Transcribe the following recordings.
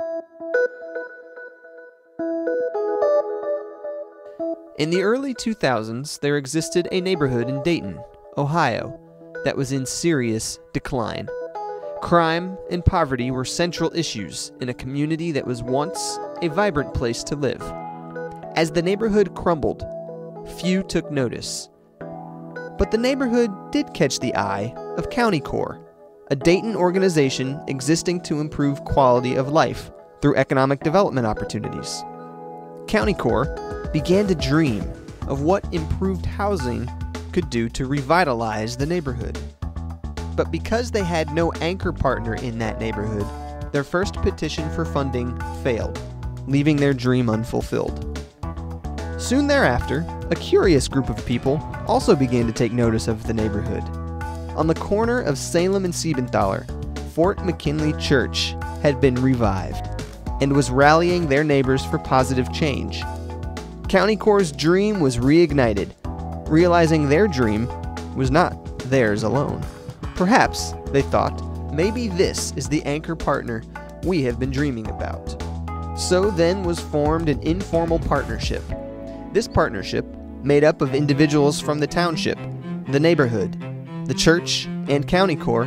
In the early 2000s, there existed a neighborhood in Dayton, Ohio, that was in serious decline. Crime and poverty were central issues in a community that was once a vibrant place to live. As the neighborhood crumbled, few took notice. But the neighborhood did catch the eye of County Corps, a Dayton organization existing to improve quality of life through economic development opportunities. County Corps began to dream of what improved housing could do to revitalize the neighborhood. But because they had no anchor partner in that neighborhood, their first petition for funding failed, leaving their dream unfulfilled. Soon thereafter, a curious group of people also began to take notice of the neighborhood. On the corner of Salem and Siebenthaler, Fort McKinley Church had been revived and was rallying their neighbors for positive change. County Corps' dream was reignited, realizing their dream was not theirs alone. Perhaps, they thought, maybe this is the anchor partner we have been dreaming about. So then was formed an informal partnership. This partnership, made up of individuals from the township, the neighborhood, the church, and County Corps,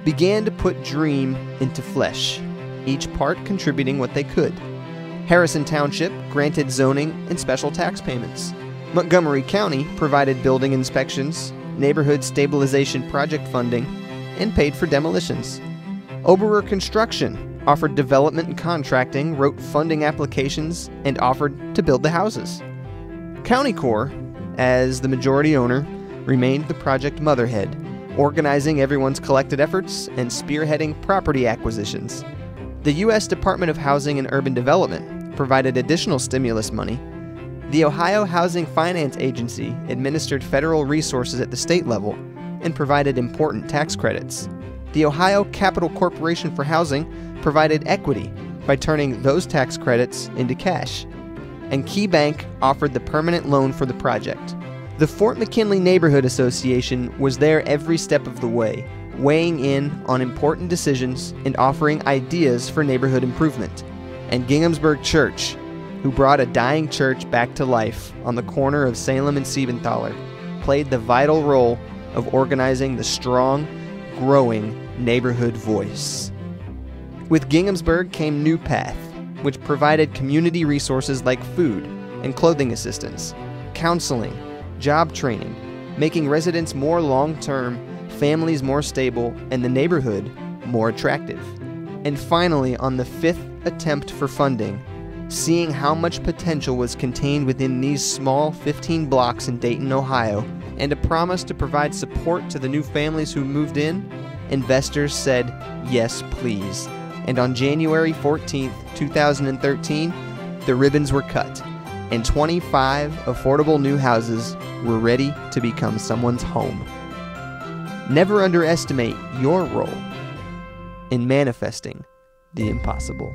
began to put dream into flesh, each part contributing what they could. Harrison Township granted zoning and special tax payments. Montgomery County provided building inspections, neighborhood stabilization project funding, and paid for demolitions. Oberer Construction offered development and contracting, wrote funding applications, and offered to build the houses. County Corps, as the majority owner, remained the project motherhead, organizing everyone's collected efforts and spearheading property acquisitions. The U.S. Department of Housing and Urban Development provided additional stimulus money. The Ohio Housing Finance Agency administered federal resources at the state level and provided important tax credits. The Ohio Capital Corporation for Housing provided equity by turning those tax credits into cash. And Key Bank offered the permanent loan for the project. The Fort McKinley Neighborhood Association was there every step of the way, weighing in on important decisions and offering ideas for neighborhood improvement. And Ginghamsburg Church, who brought a dying church back to life on the corner of Salem and Siebenthaler, played the vital role of organizing the strong, growing neighborhood voice. With Ginghamsburg came New Path, which provided community resources like food and clothing assistance, counseling, job training, making residents more long-term, families more stable, and the neighborhood more attractive. And finally, on the fifth attempt for funding, seeing how much potential was contained within these small 15 blocks in Dayton, Ohio, and a promise to provide support to the new families who moved in, investors said, yes, please. And on January 14, 2013, the ribbons were cut, and 25 affordable new houses were ready to become someone's home. Never underestimate your role in manifesting the impossible.